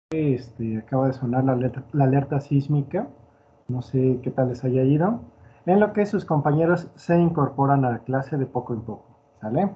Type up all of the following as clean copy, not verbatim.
Acaba de sonar la alerta sísmica. No sé qué tal les haya ido. En lo que sus compañeros se incorporan a la clase de poco en poco. ¿Sale?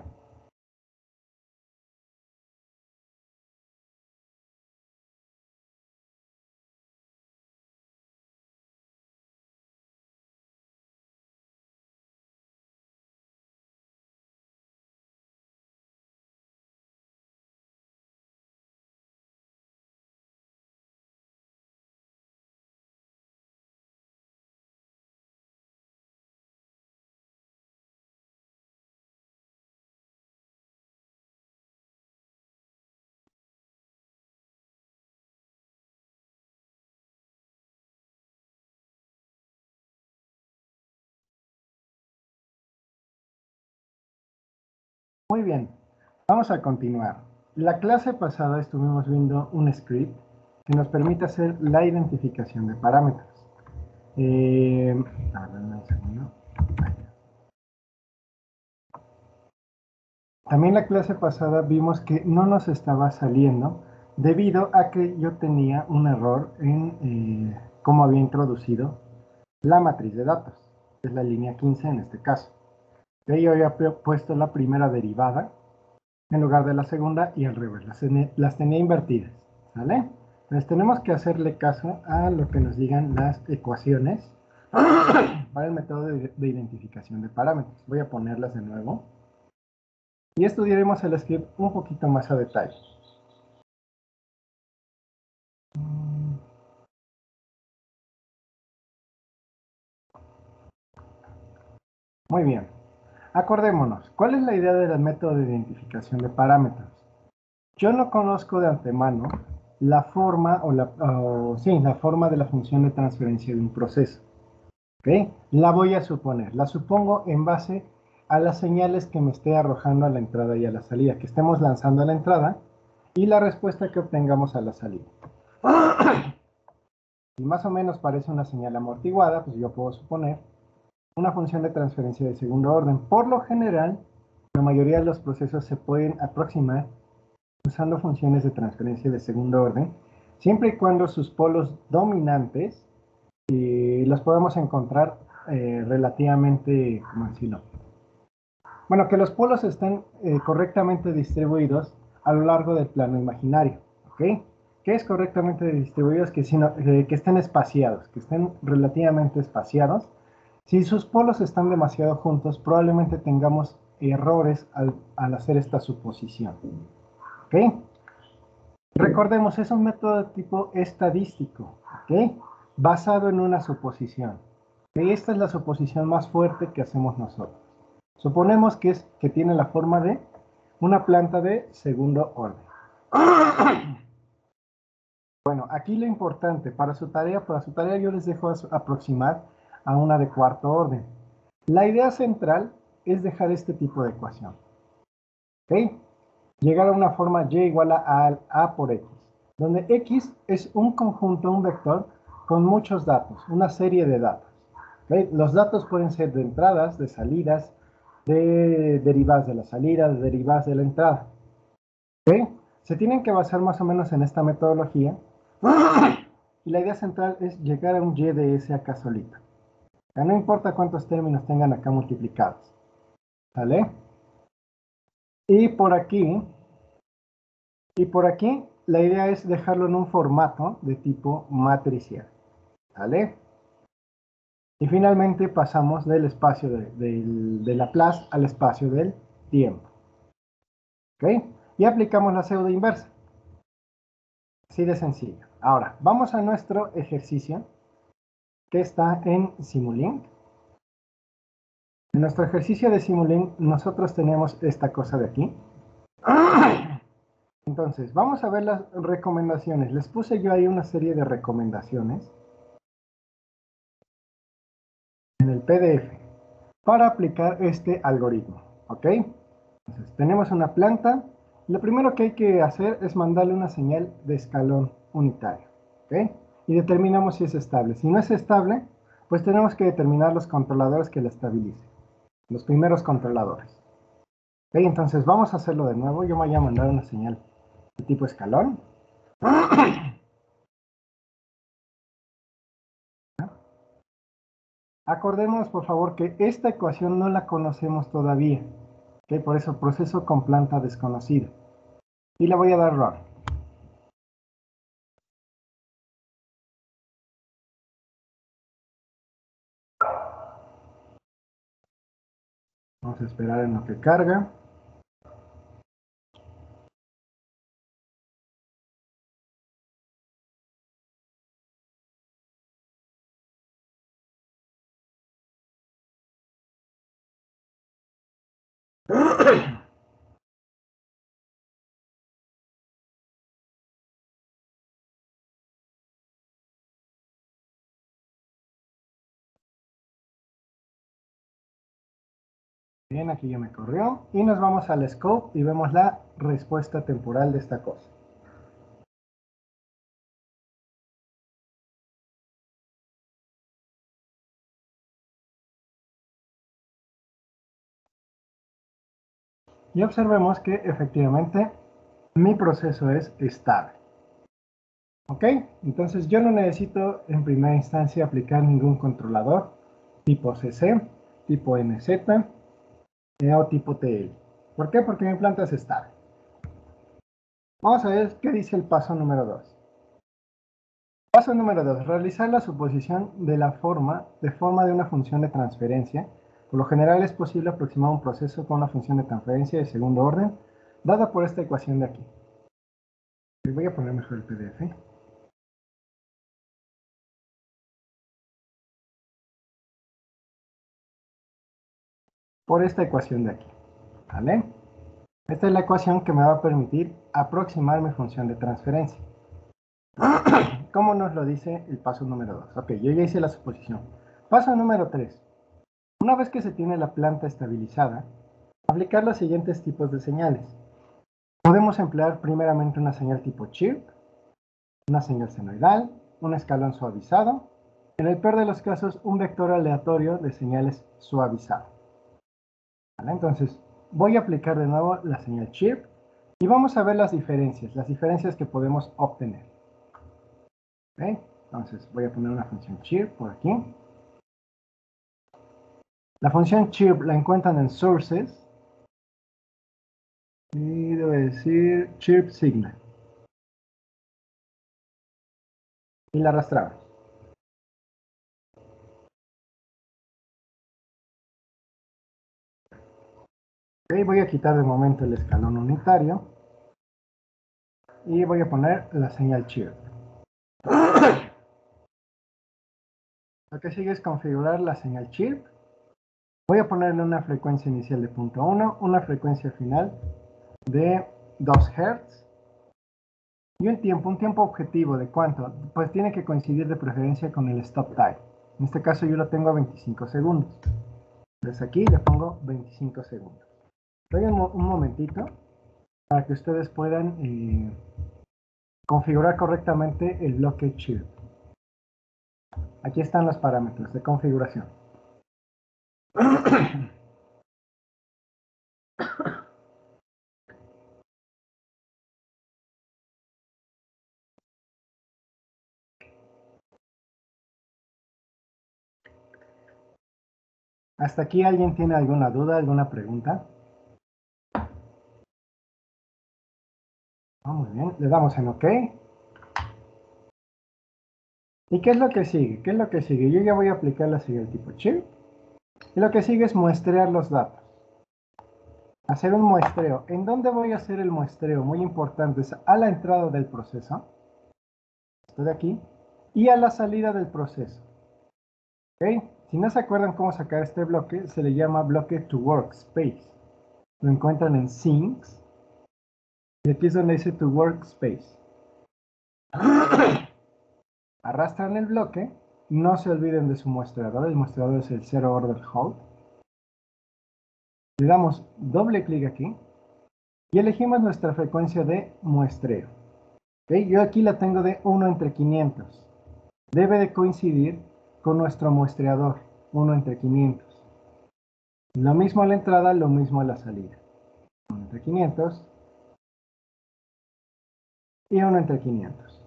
Muy bien. Vamos a continuar. La clase pasada estuvimos viendo un script que nos permite hacer la identificación de parámetros. A ver, un segundo. También la clase pasada vimos que no nos estaba saliendo debido a que yo tenía un error en cómo había introducido la matriz de datos. Es la línea 15 en este caso. Yo había puesto la primera derivada en lugar de la segunda y al revés. Las tenía invertidas. ¿Sale? Entonces tenemos que hacerle caso a lo que nos digan las ecuaciones para el método de identificación de parámetros. Voy a ponerlas de nuevo. Y estudiaremos el script un poquito más a detalle. Muy bien. Acordémonos, ¿cuál es la idea del método de identificación de parámetros? Yo no conozco de antemano la forma la forma de la función de transferencia de un proceso. ¿Okay? La voy a suponer. La supongo en base a las señales que me esté arrojando a la entrada y a la salida, que estemos lanzando a la entrada y la respuesta que obtengamos a la salida. Si más o menos parece una señal amortiguada, pues yo puedo suponer una función de transferencia de segundo orden. Por lo general, la mayoría de los procesos se pueden aproximar usando funciones de transferencia de segundo orden, siempre y cuando sus polos dominantes los podamos encontrar relativamente, ¿cómo decirlo? Bueno, que los polos estén correctamente distribuidos a lo largo del plano imaginario, ¿ok? ¿Qué es correctamente distribuidos? Que estén espaciados, que estén relativamente espaciados. Si sus polos están demasiado juntos, probablemente tengamos errores al hacer esta suposición, ¿ok? Recordemos, es un método de tipo estadístico, ¿ok? Basado en una suposición. ¿Okay? Esta es la suposición más fuerte que hacemos nosotros. Suponemos que tiene la forma de una planta de segundo orden. Bueno, aquí lo importante para su tarea yo les dejo aproximar a una de cuarto orden. La idea central es dejar este tipo de ecuación. ¿Ok? Llegar a una forma y igual a por x, donde x es un conjunto, un vector, con muchos datos, una serie de datos. ¿Okay? Los datos pueden ser de entradas, de salidas, de derivadas de la salida, de derivadas de la entrada. ¿Okay? Se tienen que basar más o menos en esta metodología. Y la idea central es llegar a un y de s acá solito. Ya no importa cuántos términos tengan acá multiplicados. ¿Vale? Y por aquí, la idea es dejarlo en un formato de tipo matricial. ¿Vale? Y finalmente pasamos del espacio de Laplace al espacio del tiempo. ¿Ok? Y aplicamos la pseudo inversa. Así de sencillo. Ahora, vamos a nuestro ejercicio que está en Simulink. En nuestro ejercicio de Simulink nosotros tenemos esta cosa de aquí. Entonces, vamos a ver las recomendaciones. Les puse yo ahí una serie de recomendaciones en el PDF para aplicar este algoritmo. ¿Ok? Entonces, tenemos una planta. Lo primero que hay que hacer es mandarle una señal de escalón unitario. ¿Ok? Y determinamos si es estable. Si no es estable, pues tenemos que determinar los controladores que la estabilicen. Los primeros controladores. ¿Ok? Entonces, vamos a hacerlo de nuevo. Yo me voy a mandar una señal de tipo escalón. Acordemos, por favor, que esta ecuación no la conocemos todavía. ¿Ok? Por eso, proceso con planta desconocida. Y le voy a dar run. Vamos a esperar en lo que carga. Bien, aquí ya me corrió. Y nos vamos al scope y vemos la respuesta temporal de esta cosa. Y observemos que efectivamente mi proceso es estable. ¿Ok? Entonces yo no necesito en primera instancia aplicar ningún controlador tipo CC, tipo NZ o tipo TL. ¿Por qué? Porque mi planta es estable. Vamos a ver qué dice el paso número 2. Paso número 2. Realizar la suposición de la forma de una función de transferencia. Por lo general es posible aproximar un proceso con una función de transferencia de segundo orden, dada por esta ecuación de aquí. Voy a poner mejor el PDF. Por esta ecuación de aquí. ¿Vale? Esta es la ecuación que me va a permitir aproximar mi función de transferencia. ¿Cómo nos lo dice el paso número 2? Ok, yo ya hice la suposición. Paso número 3. Una vez que se tiene la planta estabilizada, aplicar los siguientes tipos de señales. Podemos emplear primeramente una señal tipo chirp, una señal senoidal, un escalón suavizado, en el peor de los casos un vector aleatorio de señales suavizado. ¿Vale? Entonces voy a aplicar de nuevo la señal chirp y vamos a ver las diferencias que podemos obtener. ¿Okay? Entonces voy a poner una función chirp por aquí. La función chirp la encuentran en sources y debo decir chirp signal. Y la arrastramos. Okay, voy a quitar de momento el escalón unitario y voy a poner la señal chirp. Lo que sigue es configurar la señal chirp. Voy a ponerle una frecuencia inicial de 0.1, una frecuencia final de 2 Hz y un tiempo objetivo de cuánto, pues tiene que coincidir de preferencia con el stop time. En este caso yo lo tengo a 25 segundos. Entonces aquí le pongo 25 segundos. Doy un momentito para que ustedes puedan configurar correctamente el bloque chirp. Aquí están los parámetros de configuración. ¿Hasta aquí alguien tiene alguna duda, alguna pregunta? Muy bien, le damos en OK. ¿Y qué es lo que sigue? ¿Qué es lo que sigue? Yo ya voy a aplicar la señal tipo chirp. Y lo que sigue es muestrear los datos. Hacer un muestreo. ¿En dónde voy a hacer el muestreo? Muy importante, es a la entrada del proceso. Esto de aquí. Y a la salida del proceso. ¿Ok? Si no se acuerdan cómo sacar este bloque, se le llama bloque to workspace. Lo encuentran en Sinks. Y aquí es donde dice to workspace. Arrastran el bloque. No se olviden de su muestreador. El muestreador es el zero order hold. Le damos doble clic aquí. Y elegimos nuestra frecuencia de muestreo. ¿Okay? Yo aquí la tengo de 1 entre 500. Debe de coincidir con nuestro muestreador, 1 entre 500. Lo mismo a la entrada, lo mismo a la salida. 1 entre 500 y 1 entre 500.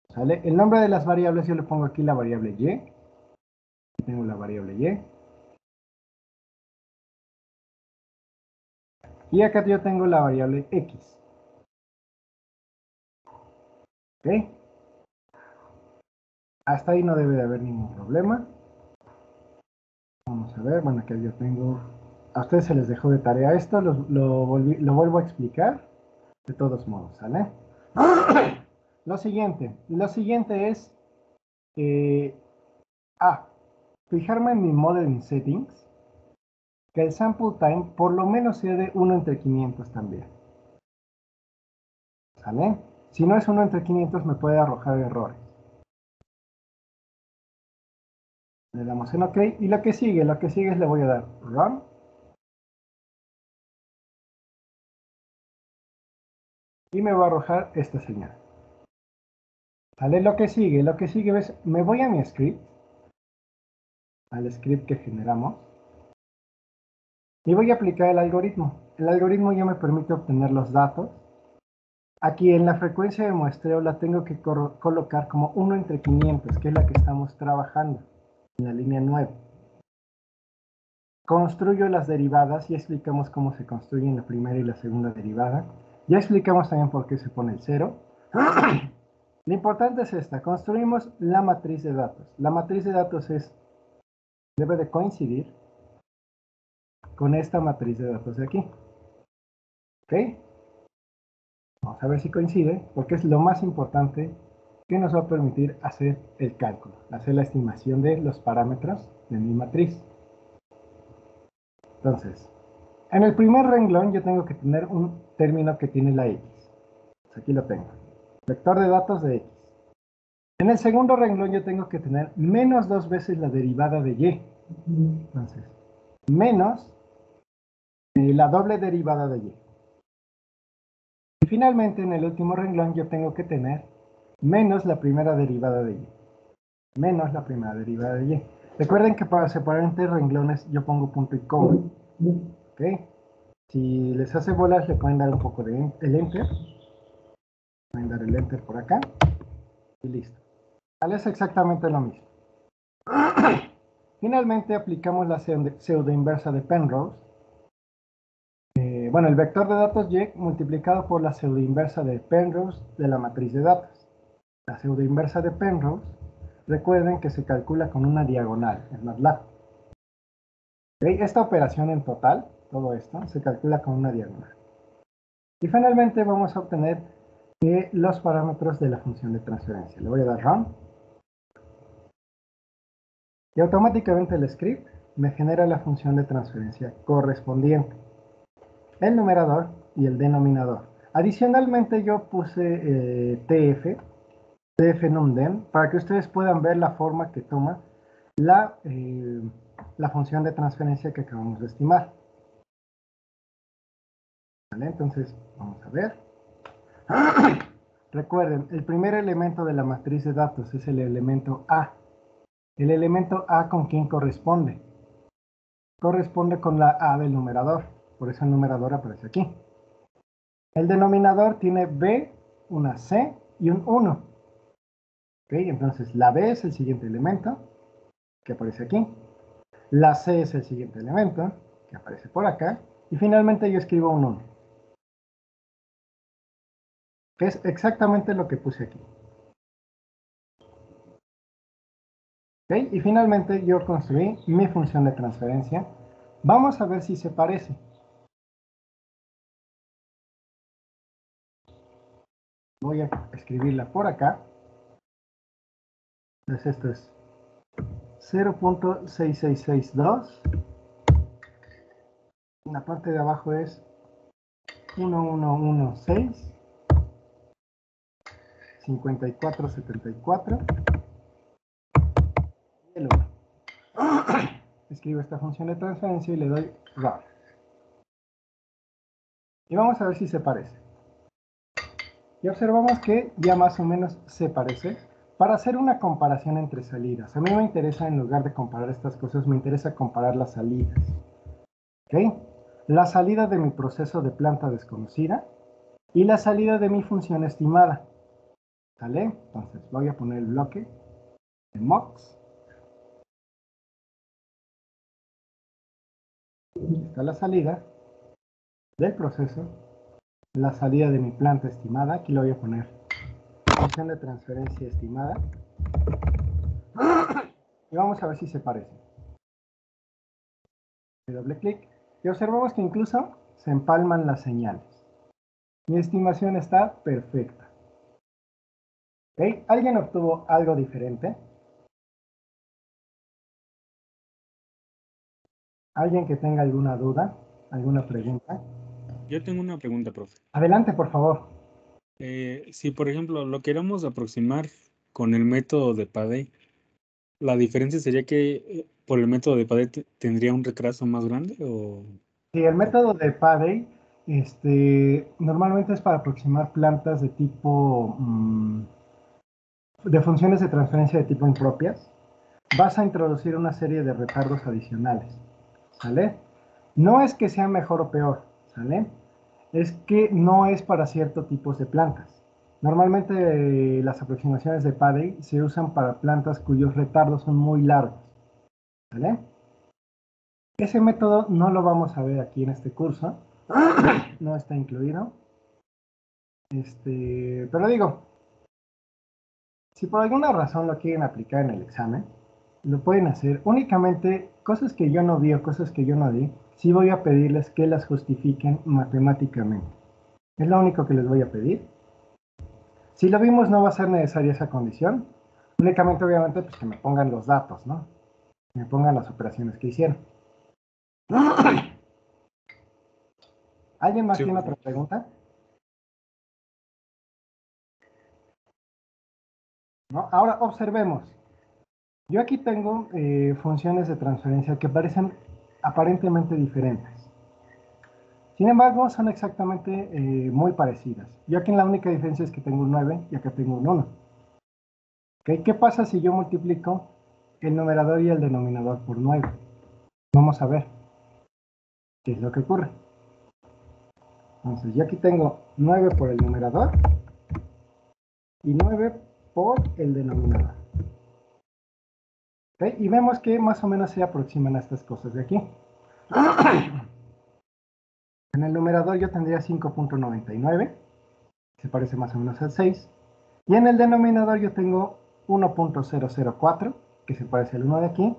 ¿Sale? El nombre de las variables yo le pongo aquí la variable y tengo la variable y. Y acá yo tengo la variable x. ¿Ok? Hasta ahí no debe de haber ningún problema. Vamos a ver, bueno, aquí yo tengo... A ustedes se les dejó de tarea esto, lo vuelvo a explicar. De todos modos, ¿sale? Lo siguiente es... fijarme en mi modeling settings. Que el sample time por lo menos sea de 1 entre 500 también. ¿Sale? Si no es 1 entre 500 me puede arrojar errores. Le damos en OK y lo que sigue es le voy a dar Run. Y me va a arrojar esta señal. ¿Sale? Lo que sigue es, me voy a mi script, al script que generamos, y voy a aplicar el algoritmo. El algoritmo ya me permite obtener los datos. Aquí en la frecuencia de muestreo la tengo que colocar como 1 entre 500, que es la que estamos trabajando, en la línea 9. Construyo las derivadas, ya explicamos cómo se construyen la primera y la segunda derivada. Ya explicamos también por qué se pone el 0. Lo importante es esta, construimos la matriz de datos. La matriz de datos debe de coincidir con esta matriz de datos de aquí. ¿Ok? Vamos a ver si coincide, porque es lo más importante que nos va a permitir hacer el cálculo, hacer la estimación de los parámetros de mi matriz. Entonces, en el primer renglón yo tengo que tener un término que tiene la x. Pues aquí lo tengo. Vector de datos de x. En el segundo renglón yo tengo que tener menos 2 veces la derivada de y. Entonces, menos la doble derivada de y. Y finalmente, en el último renglón yo tengo que tener menos la primera derivada de y. Menos la primera derivada de y. Recuerden que para separar entre renglones yo pongo punto y coma. ¿Ok? Si les hace bolas le pueden dar un poco de el enter. Pueden dar el enter por acá. Y listo. Es exactamente lo mismo. Finalmente aplicamos la pseudo inversa de Penrose. Bueno, el vector de datos y multiplicado por la pseudo inversa de Penrose de la matriz de datos. La pseudo inversa de Penrose, recuerden que se calcula con una diagonal en MATLAB. ¿Okay? Esta operación en total, todo esto, se calcula con una diagonal. Y finalmente vamos a obtener los parámetros de la función de transferencia. Le voy a dar Run. Y automáticamente el script me genera la función de transferencia correspondiente. El numerador y el denominador. Adicionalmente yo puse tf numden, para que ustedes puedan ver la forma que toma la función de transferencia que acabamos de estimar. ¿Vale? Entonces, vamos a ver. Recuerden, el primer elemento de la matriz de datos es el elemento A. El elemento A, ¿con quién corresponde? Corresponde con la A del numerador. Por eso el numerador aparece aquí. El denominador tiene B, una C y un 1. ¿Ok? Entonces, la B es el siguiente elemento que aparece aquí. La C es el siguiente elemento que aparece por acá. Y finalmente yo escribo un 1. Que es exactamente lo que puse aquí. ¿Ok? Y finalmente yo construí mi función de transferencia. Vamos a ver si se parece. Voy a escribirla por acá. Entonces esto es 0.6662. La parte de abajo es 1116 5474 y el 1. Escribo esta función de transferencia y le doy run. Y vamos a ver si se parece. Y observamos que ya más o menos se parece. Para hacer una comparación entre salidas, a mí me interesa, en lugar de comparar estas cosas, me interesa comparar las salidas. ¿Ok? La salida de mi proceso de planta desconocida y la salida de mi función estimada. ¿Sale? Entonces voy a poner el bloque de mux. está la salida del proceso, la salida de mi planta estimada. Aquí lo voy a poner función de transferencia estimada. Y vamos a ver si se parece. Doble clic y observamos que incluso se empalman las señales. Mi estimación está perfecta. ¿Okay? ¿Alguien obtuvo algo diferente? ¿Alguien que tenga alguna duda? ¿Alguna pregunta? Yo tengo una pregunta, profe. Adelante, por favor. Si, por ejemplo, lo queramos aproximar con el método de Padey, ¿la diferencia sería que por el método de Padey tendría un retraso más grande o...? Sí, el método de Padey normalmente es para aproximar plantas de tipo de funciones de transferencia de tipo impropias. Vas a introducir una serie de retardos adicionales, ¿sale? No es que sea mejor o peor, ¿sale? Es que no es para ciertos tipos de plantas. Normalmente las aproximaciones de Padey se usan para plantas cuyos retardos son muy largos, ¿vale? Ese método no lo vamos a ver aquí en este curso, no está incluido. Pero digo, si por alguna razón lo quieren aplicar en el examen, lo pueden hacer. Únicamente cosas que yo no vi o cosas que yo no di, sí voy a pedirles que las justifiquen matemáticamente. Es lo único que les voy a pedir. Si lo vimos, no va a ser necesaria esa condición. Únicamente, obviamente, pues que me pongan los datos, ¿no? Que me pongan las operaciones que hicieron. ¿Alguien más Sí, tiene profe. otra pregunta? ¿No? Ahora observemos. Yo aquí tengo funciones de transferencia que parecen aparentemente diferentes. Sin embargo, son exactamente muy parecidas. Yo aquí la única diferencia es que tengo un 9 y acá tengo un 1. ¿Okay? ¿Qué pasa si yo multiplico el numerador y el denominador por 9? Vamos a ver qué es lo que ocurre. Entonces, yo aquí tengo 9 por el numerador y 9 por el denominador. ¿Okay? Y vemos que más o menos se aproximan a estas cosas de aquí. En el numerador yo tendría 5.99, se parece más o menos al 6. Y en el denominador yo tengo 1.004, que se parece al 1 de aquí.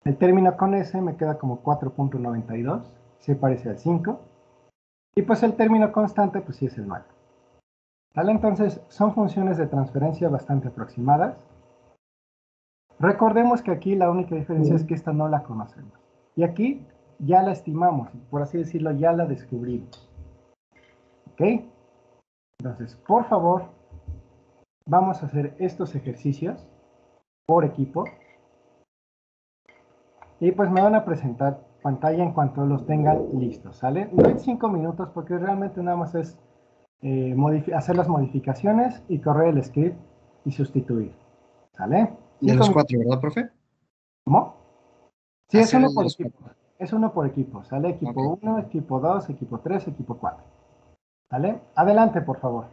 El término con S me queda como 4.92, se parece al 5. Y pues el término constante, pues sí es el 9. ¿Vale? Entonces, son funciones de transferencia bastante aproximadas. Recordemos que aquí la única diferencia es que esta no la conocemos. Y aquí ya la estimamos, por así decirlo, ya la descubrimos. ¿Ok? Entonces, por favor, vamos a hacer estos ejercicios por equipo. Y pues me van a presentar pantalla en cuanto los tengan listos, ¿sale? No hay 5 minutos porque realmente nada más es hacer las modificaciones y correr el script y sustituir, ¿sale? De 5 los minutos. 4, ¿verdad, profe? ¿Cómo? Sí, es Hacer uno el de por los equipo. 4. Es uno por equipo, ¿sale? Ok. Equipo 1, equipo 2, equipo 3, equipo 4. ¿Sale? Adelante, por favor.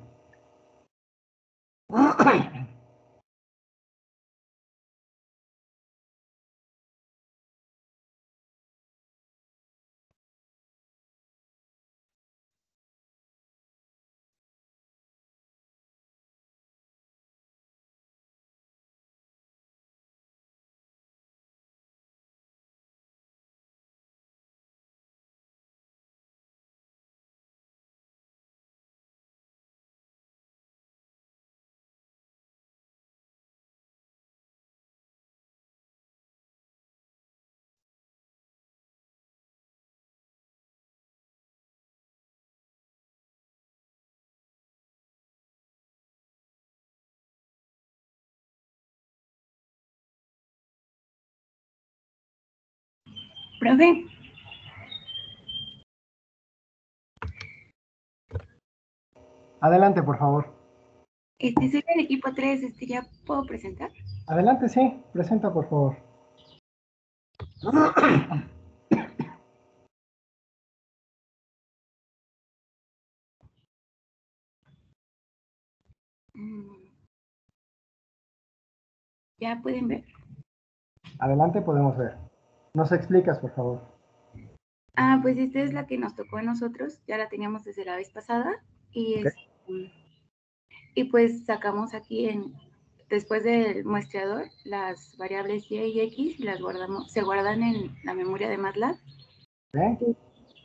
Profe, Adelante, por favor. soy del equipo 3, ¿ya puedo presentar? Adelante, sí. Presenta, por favor. Ya pueden ver. Adelante, podemos ver. Nos explicas, por favor. Pues esta es la que nos tocó a nosotros, ya la teníamos desde la vez pasada y, y pues sacamos aquí después del muestreador las variables y y x y las guardamos, se guardan en la memoria de MATLAB. ¿Ok?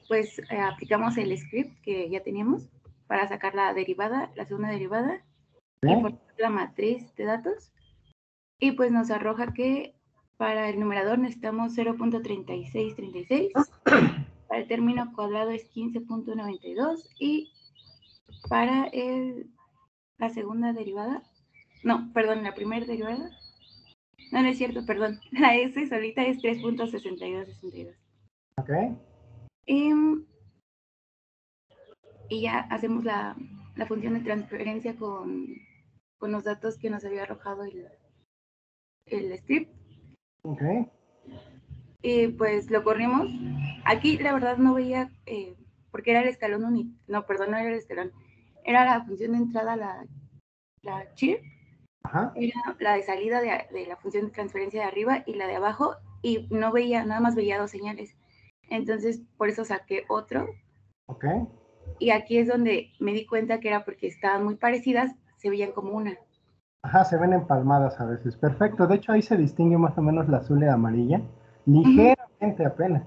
Pues aplicamos el script que ya teníamos para sacar la derivada, la segunda derivada y ¿Ok? por la matriz de datos. Y pues nos arroja que para el numerador necesitamos 0.3636, para el término cuadrado es 15.92 y para la segunda derivada, no, perdón, la primera derivada, no es cierto, perdón, la S solita es 3.6262. ¿Ok? Y ya hacemos la función de transferencia con los datos que nos había arrojado el script. ¿Ok? Y pues lo corrimos. Aquí la verdad no veía, porque era el escalón no, perdón, no era el escalón. Era la función de entrada, la chir. Ajá. Era la de salida de la función de transferencia de arriba y la de abajo. Y no veía, nada más veía dos señales. Entonces, por eso saqué otro. ¿Ok? Y aquí es donde me di cuenta que era porque estaban muy parecidas, se veían como una. Ajá, se ven empalmadas a veces. Perfecto. De hecho, ahí se distingue más o menos la azul y la amarilla. Ujú. Ligeramente apenas.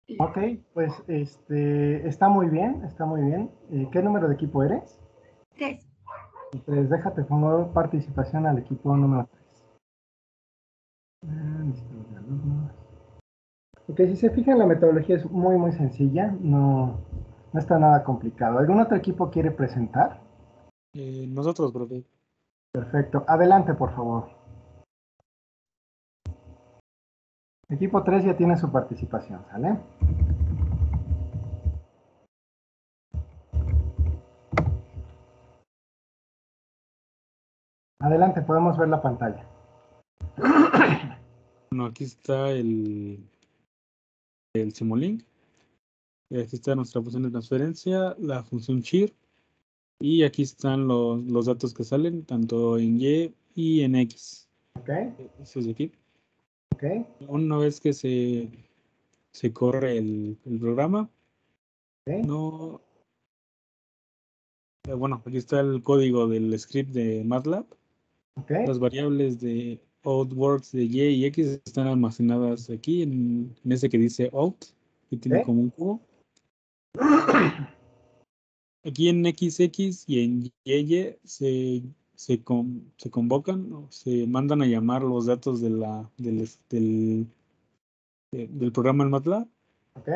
Y Ok, pues está muy bien, está muy bien. ¿Qué número de equipo eres? 3. Entonces, déjate, pongo participación al equipo número 3. Listo, los alumnos. Ok, si se fijan, la metodología es muy, muy sencilla, no está nada complicado. ¿Algún otro equipo quiere presentar? Nosotros, profe. Perfecto, adelante, por favor. Equipo 3 ya tiene su participación, ¿sale? Adelante, podemos ver la pantalla. Bueno, aquí está el Simulink. Aquí está nuestra función de transferencia, la función chir. Y aquí están los datos que salen, tanto en Y y en X. Ok, Eso es de aquí. ok, Una vez que se corre el programa, ok, no. Bueno, aquí está el código del script de MATLAB. ok, Las variables de outwords de Y y X están almacenadas aquí en ese que dice out, que tiene ok. como un cubo. Aquí en XX y en YY se convocan o se mandan a llamar los datos del programa en MATLAB. Ok,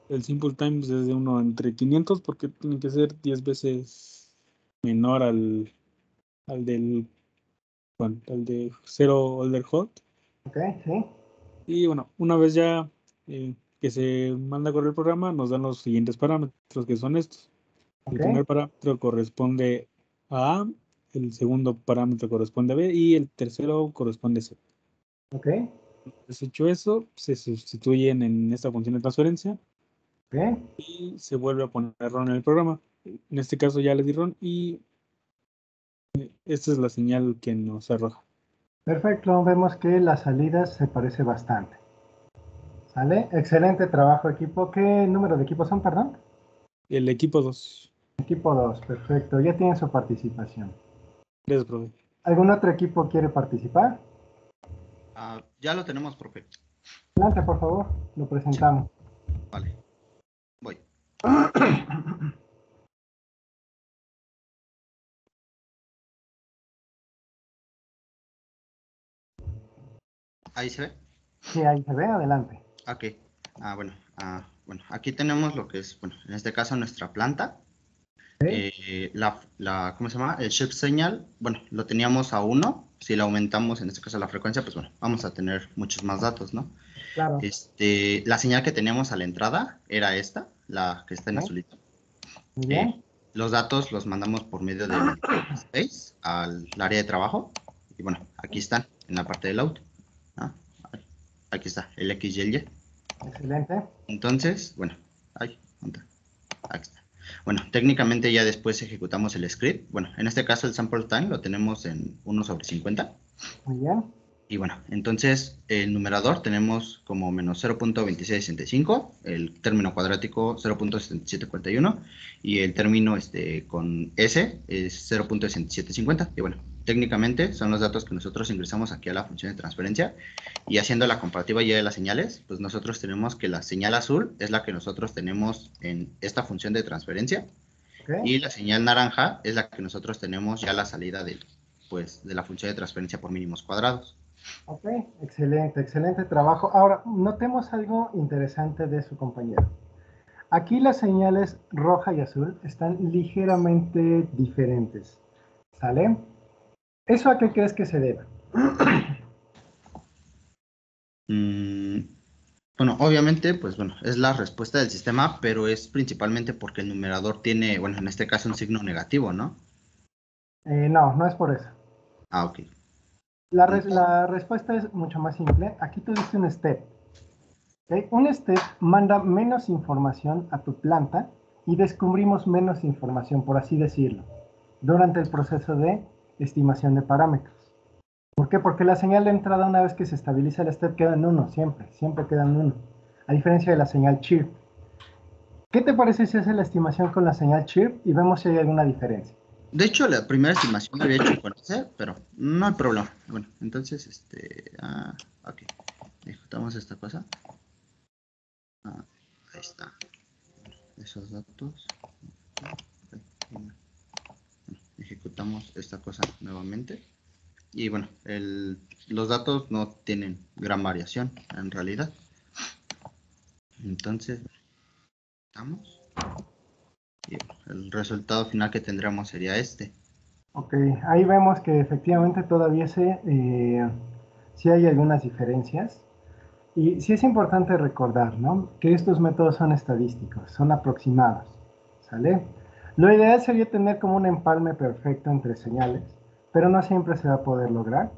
El simple times es de 1 entre 500 porque tiene que ser 10 veces menor al del al de cero Older Hot. ok, sí, Y bueno, una vez ya que se manda a correr el programa, nos dan los siguientes parámetros que son estos. El ok, primer parámetro corresponde a A, el segundo parámetro corresponde a B y el tercero corresponde a C. ok, Hecho eso, se sustituyen en esta función de transferencia ok. y se vuelve a poner RON en el programa. En este caso ya le di RON y esta es la señal que nos arroja. Perfecto, vemos que las salidas se parece bastante. ¿Sale? Excelente trabajo, equipo. ¿Qué número de equipos son, perdón? El equipo 2. Equipo 2, perfecto. Ya tienen su participación. Gracias, profe. ¿Algún otro equipo quiere participar? Ya lo tenemos, profe. Adelante, por favor. Lo presentamos. Vale, voy. Ahí se ve. Sí, ahí se ve. Adelante. Ok. Bueno, aquí tenemos lo que es, bueno, en este caso nuestra planta. ¿Sí? ¿Cómo se llama? El shift señal, bueno, lo teníamos a 1. Si lo aumentamos, en este caso la frecuencia, pues bueno, vamos a tener muchos más datos, ¿no? Claro. La señal que teníamos a la entrada era esta, la que está en ¿Sí? azulito. Muy Eh, bien. los datos los mandamos por medio del space al área de trabajo. Y bueno, aquí están, en la parte del out. ¿No? Aquí está, el X y el Y. Excelente. Entonces, bueno, ¿dónde está? Aquí está. Bueno, técnicamente ya después ejecutamos el script. Bueno, en este caso el sample time lo tenemos en 1/50. Muy bien. Y bueno, entonces el numerador tenemos como menos 0.2665, el término cuadrático 0.6741 y el término con S es 0.6750. Y bueno, técnicamente son los datos que nosotros ingresamos aquí a la función de transferencia, y haciendo la comparativa ya de las señales, pues nosotros tenemos que la señal azul es la que nosotros tenemos en esta función de transferencia, ¿Ok? y la señal naranja es la que nosotros tenemos ya a la salida de la función de transferencia por mínimos cuadrados. Ok, excelente, excelente trabajo. Ahora, notemos algo interesante de su compañero. Aquí las señales roja y azul están ligeramente diferentes. ¿Sale? ¿Eso a qué crees que se deba? Bueno, obviamente, pues bueno, es la respuesta del sistema, pero es principalmente porque el numerador tiene, bueno, en este caso un signo negativo, ¿no? No, no es por eso. Ah, ok. La respuesta es mucho más simple. Aquí tú diste un step. ¿Ok? Un step manda menos información a tu planta y descubrimos menos información, por así decirlo, durante el proceso de estimación de parámetros. ¿Por qué? Porque la señal de entrada, una vez que se estabiliza el step, queda en 1, siempre queda en 1. A diferencia de la señal chirp. ¿Qué te parece si haces la estimación con la señal chirp y vemos si hay alguna diferencia? De hecho, la primera estimación la había hecho con ese, pero no hay problema. Bueno, entonces, ok. Ejecutamos esta cosa. Ahí está. Esos datos. Ejecutamos esta cosa nuevamente. Y bueno, los datos no tienen gran variación en realidad. Entonces, estamos. Y el resultado final que tendremos sería este. Ok, ahí vemos que efectivamente todavía sí hay algunas diferencias. Y sí es importante recordar, ¿no?, que estos métodos son estadísticos, son aproximados, ¿sale? Lo ideal sería tener como un empalme perfecto entre señales, pero no siempre se va a poder lograr.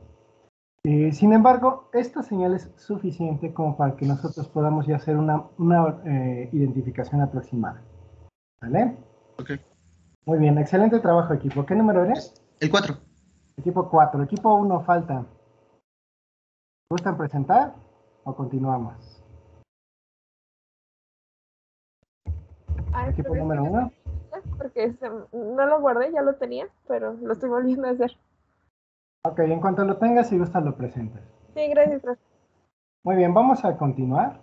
Sin embargo, esta señal es suficiente como para que nosotros podamos ya hacer una identificación aproximada, ¿vale? Ok. Muy bien, excelente trabajo, equipo. ¿Qué número eres? El 4. Equipo 4. Equipo 1 falta. ¿Gustan presentar o continuamos? Ay, Equipo pero es que número yo 1. porque no lo guardé, ya lo tenía, pero lo estoy volviendo a hacer. Ok, en cuanto lo tengas, si gustas, lo presentas. Sí, gracias, profe. Muy bien, vamos a continuar.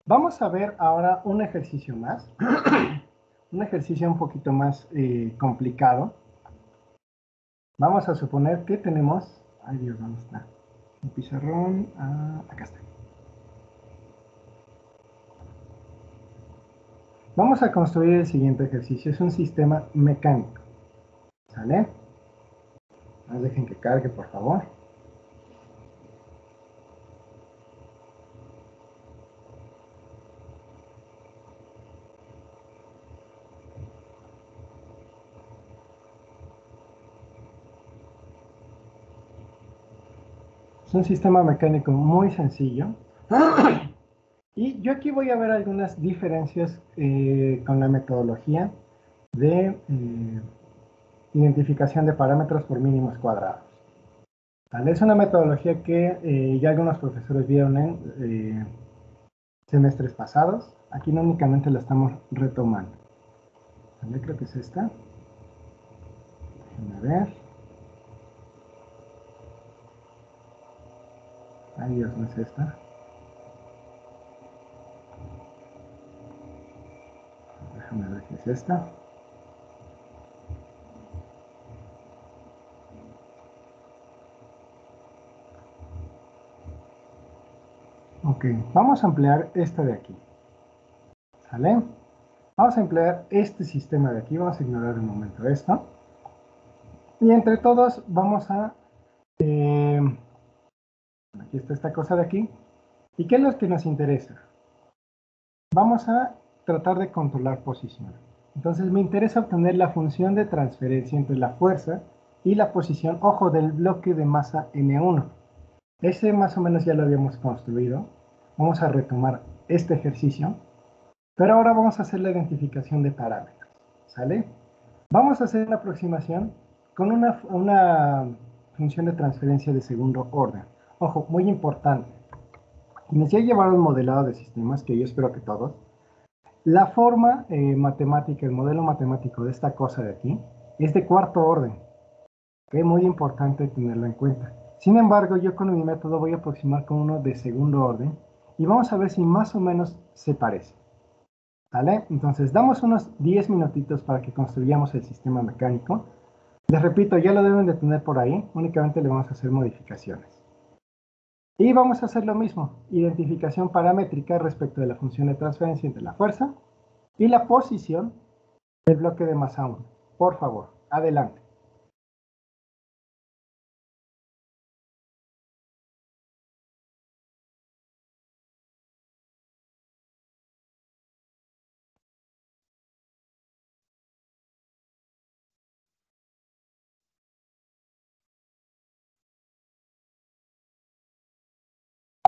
Vamos a ver ahora un ejercicio más. Un ejercicio un poquito más complicado. Vamos a suponer que tenemos... Ay Dios, ¿dónde está? Un pizarrón. Acá está. Vamos a construir el siguiente ejercicio. Es un sistema mecánico. ¿Sale? No dejen que cargue, por favor. Es un sistema mecánico muy sencillo. Y yo aquí voy a ver algunas diferencias con la metodología de identificación de parámetros por mínimos cuadrados. ¿Vale? Es una metodología que ya algunos profesores vieron en semestres pasados. Aquí no únicamente la estamos retomando. ¿Vale? Creo que es esta. Déjenme ver. Ay Dios, no es esta. Déjame ver si es esta. Ok, vamos a emplear esta de aquí. ¿Sale? Vamos a emplear este sistema de aquí. Vamos a ignorar un momento esto. Y entre todos vamos a... aquí está esta cosa de aquí. ¿Y qué es lo que nos interesa? Vamos a tratar de controlar posición. Entonces me interesa obtener la función de transferencia entre la fuerza y la posición, ojo, del bloque de masa M1. Ese más o menos ya lo habíamos construido. Vamos a retomar este ejercicio. Pero ahora vamos a hacer la identificación de parámetros. ¿Sale? Vamos a hacer una aproximación con una función de transferencia de segundo orden. Ojo, muy importante. Quienes ya llevaron modelado de sistemas, que yo espero que todos, la forma matemática, el modelo matemático de esta cosa de aquí, es de cuarto orden. Es muy importante tenerlo en cuenta. Sin embargo, yo con mi método voy a aproximar con uno de segundo orden y vamos a ver si más o menos se parece. ¿Vale? Entonces, damos unos 10 minutitos para que construyamos el sistema mecánico. Les repito, ya lo deben de tener por ahí, únicamente le vamos a hacer modificaciones. Y vamos a hacer lo mismo, identificación paramétrica respecto de la función de transferencia entre la fuerza y la posición del bloque de masa 1. Por favor, adelante.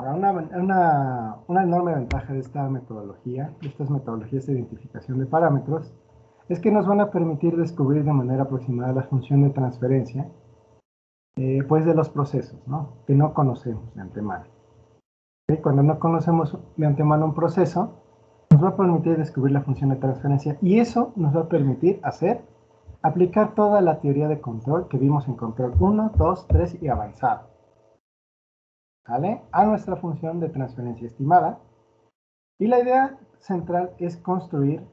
Una enorme ventaja de esta metodología, de estas metodologías de identificación de parámetros, es que nos van a permitir descubrir de manera aproximada la función de transferencia pues de los procesos, ¿no? Que no conocemos de antemano. ¿Sí? Cuando no conocemos de antemano un proceso, nos va a permitir descubrir la función de transferencia y eso nos va a permitir aplicar toda la teoría de control que vimos en control 1, 2, 3 y avanzado. ¿Vale? A nuestra función de transferencia estimada. Y la idea central es construir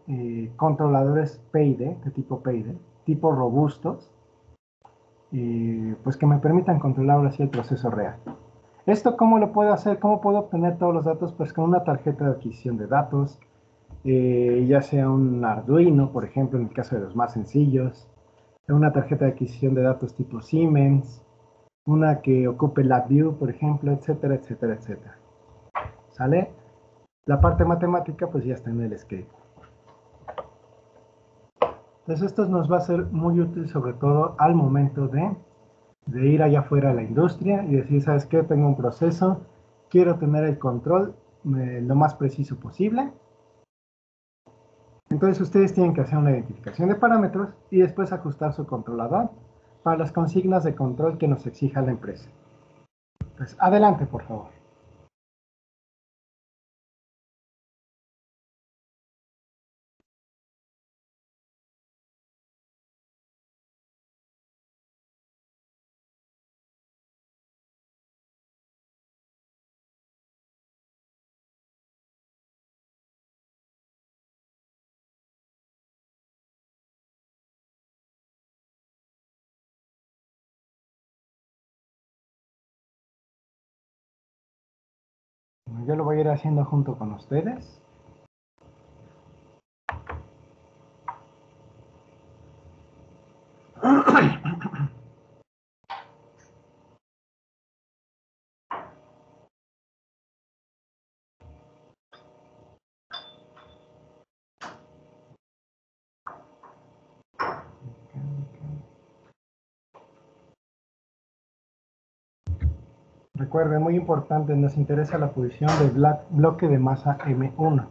controladores PID, de tipo PID, tipo robustos, pues que me permitan controlar ahora sí el proceso real. ¿Esto cómo lo puedo hacer? ¿Cómo puedo obtener todos los datos? Pues con una tarjeta de adquisición de datos, ya sea un Arduino, por ejemplo, en el caso de los más sencillos, una tarjeta de adquisición de datos tipo Siemens, una que ocupe LabVIEW, por ejemplo, etcétera, etcétera, etcétera. ¿Sale? La parte matemática pues ya está en el script. Entonces esto nos va a ser muy útil sobre todo al momento de ir allá afuera a la industria y decir, ¿sabes qué? Tengo un proceso, quiero tener el control lo más preciso posible. Entonces ustedes tienen que hacer una identificación de parámetros y después ajustar su controlador para las consignas de control que nos exija la empresa. Pues adelante, por favor. Yo lo voy a ir haciendo junto con ustedes. Recuerden, muy importante, nos interesa la posición del bloque de masa M1.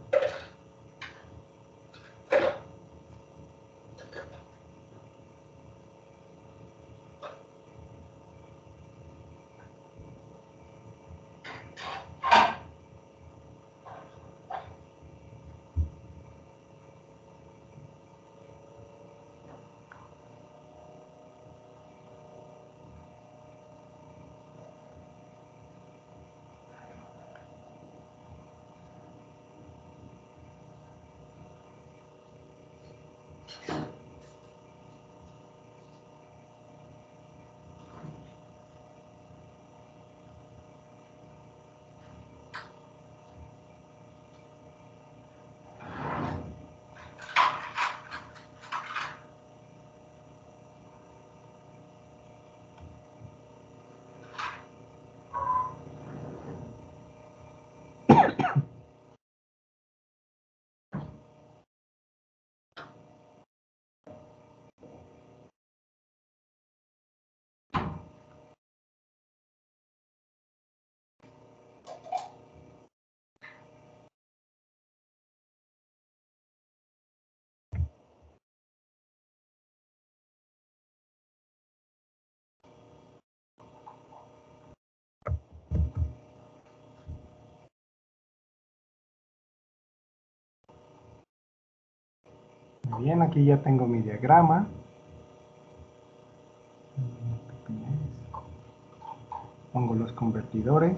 Muy bien, aquí ya tengo mi diagrama. Pongo los convertidores.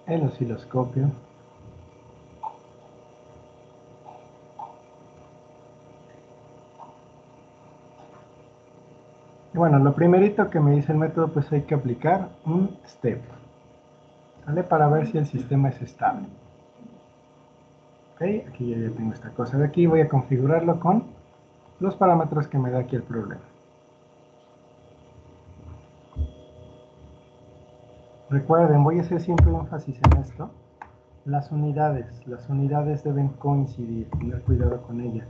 El osciloscopio. Y bueno, lo primerito que me dice el método, pues hay que aplicar un step, ¿vale? Para ver si el sistema es estable. Ok, aquí ya tengo esta cosa de aquí. Voy a configurarlo con los parámetros que me da aquí el problema. Recuerden, voy a hacer siempre énfasis en esto. Las unidades deben coincidir, tener cuidado con ellas.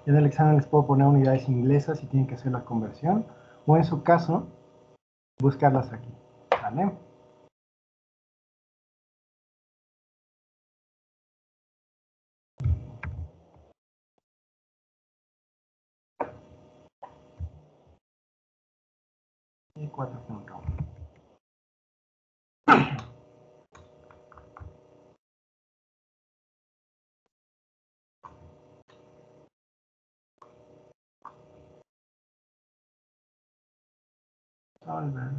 En el examen les puedo poner unidades inglesas si tienen que hacer la conversión, o en su caso, buscarlas aquí, ¿vale? Y 4.1. Solver.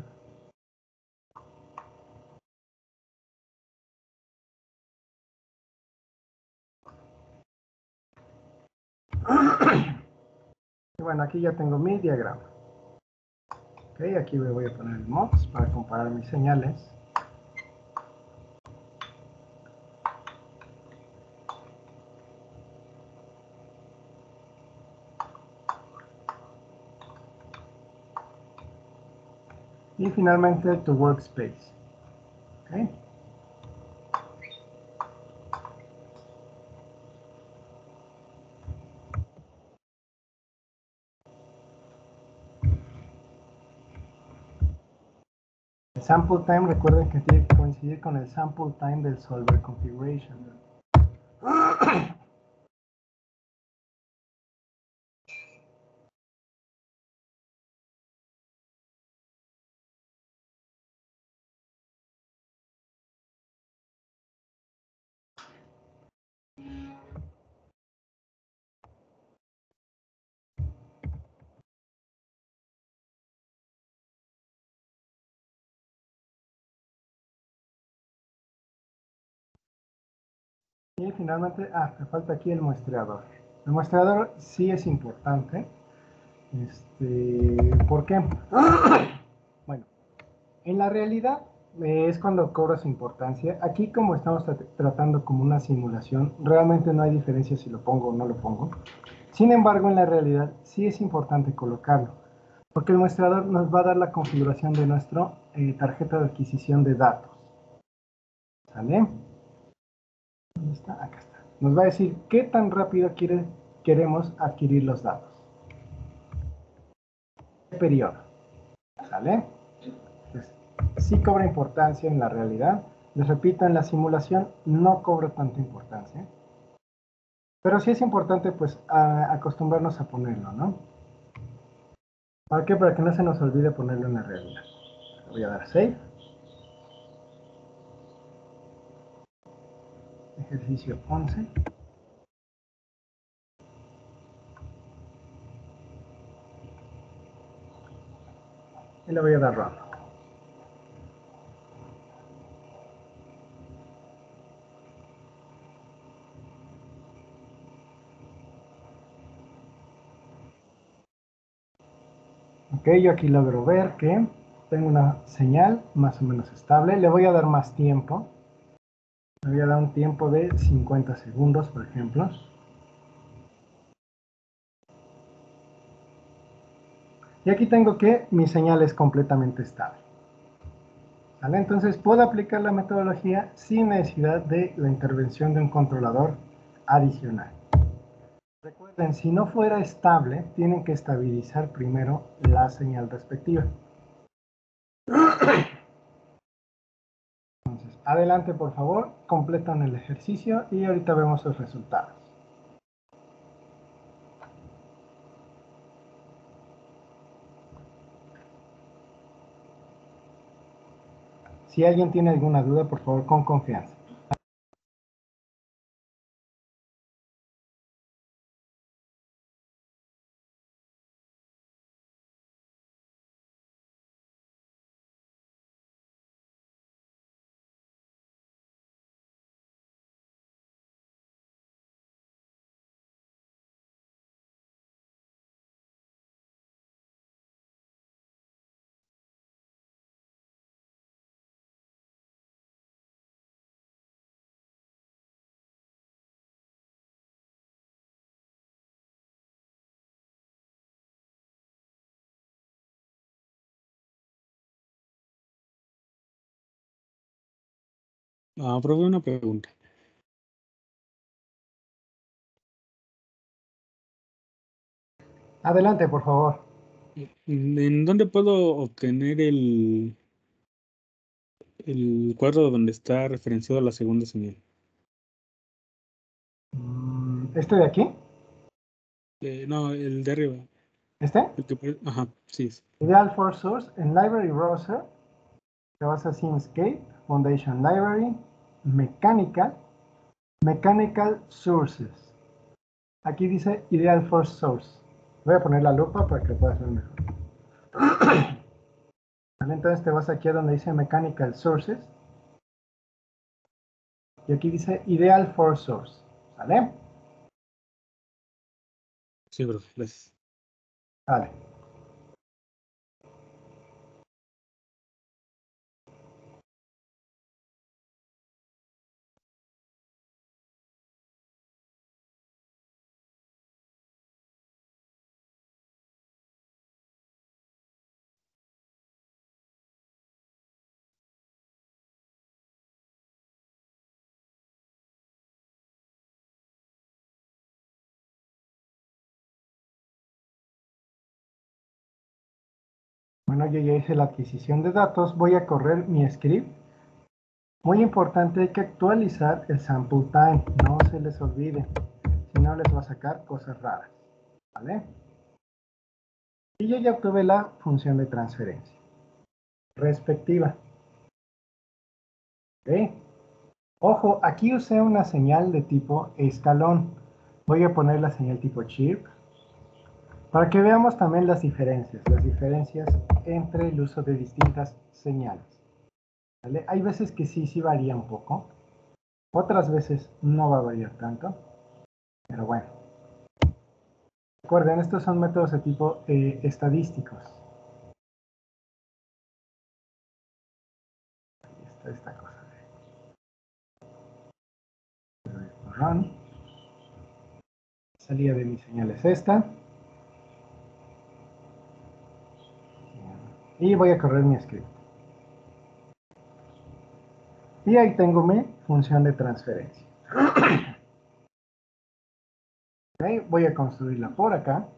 Y bueno, aquí ya tengo mi diagrama. Ok, aquí me voy a poner el MOX para comparar mis señales. Y finalmente tu workspace. Ok. El sample time, recuerden que tiene que coincidir con el sample time del solver configuration. Y finalmente, me falta aquí el muestreador. El muestreador sí es importante. ¿Por qué? Bueno, en la realidad es cuando cobra su importancia. Aquí, como estamos tratando como una simulación, realmente no hay diferencia si lo pongo o no lo pongo. Sin embargo, en la realidad sí es importante colocarlo, porque el muestrador nos va a dar la configuración de nuestra tarjeta de adquisición de datos. ¿Sale? ¿Dónde está? Acá está. Nos va a decir qué tan rápido queremos adquirir los datos. ¿Qué periodo? ¿Sale? Entonces, sí cobra importancia en la realidad. Les repito, en la simulación no cobra tanta importancia. Pero sí es importante, pues, acostumbrarnos a ponerlo, ¿no? ¿Para qué? Para que no se nos olvide ponerlo en la realidad. Voy a dar Save. Ejercicio 11. Y le voy a dar Run. Ok, yo aquí logro ver que tengo una señal más o menos estable. Le voy a dar más tiempo. Le voy a dar un tiempo de 50 segundos, por ejemplo. Y aquí tengo que mi señal es completamente estable. ¿Vale? Entonces puedo aplicar la metodología sin necesidad de la intervención de un controlador adicional. Recuerden, si no fuera estable, tienen que estabilizar primero la señal respectiva. Entonces, adelante por favor, completan el ejercicio y ahorita vemos los resultados. Si alguien tiene alguna duda, por favor, con confianza. Profe, una pregunta. Adelante, por favor. ¿En dónde puedo obtener el cuadro donde está referenciado la segunda señal? ¿Este de aquí? No, el de arriba. ¿Este? Ajá, sí. Ideal for Source en Library Browser. Te vas a Simscape, Foundation Library, Mechanical Sources. Aquí dice Ideal for Source. Voy a poner la lupa para que lo puedas ver mejor. Entonces te vas aquí a donde dice Mechanical Sources. Y aquí dice Ideal for Source. ¿Sale? Sí, profe, gracias. Vale. Bueno, yo ya hice la adquisición de datos. Voy a correr mi script. Muy importante, hay que actualizar el sample time. No se les olvide. Si no, les va a sacar cosas raras. ¿Vale? Y yo ya obtuve la función de transferencia respectiva. ¿Ok? Ojo, aquí usé una señal de tipo escalón. Voy a poner la señal tipo chirp para que veamos también las diferencias entre el uso de distintas señales. ¿Vale? Hay veces que sí varía un poco, otras veces no va a variar tanto, pero bueno. Recuerden, estos son métodos de tipo estadísticos. Ahí está esta cosa. Run. Salida de mi señal es esta. Y voy a correr mi script. Y ahí tengo mi función de transferencia. Okay, voy a construirla por acá.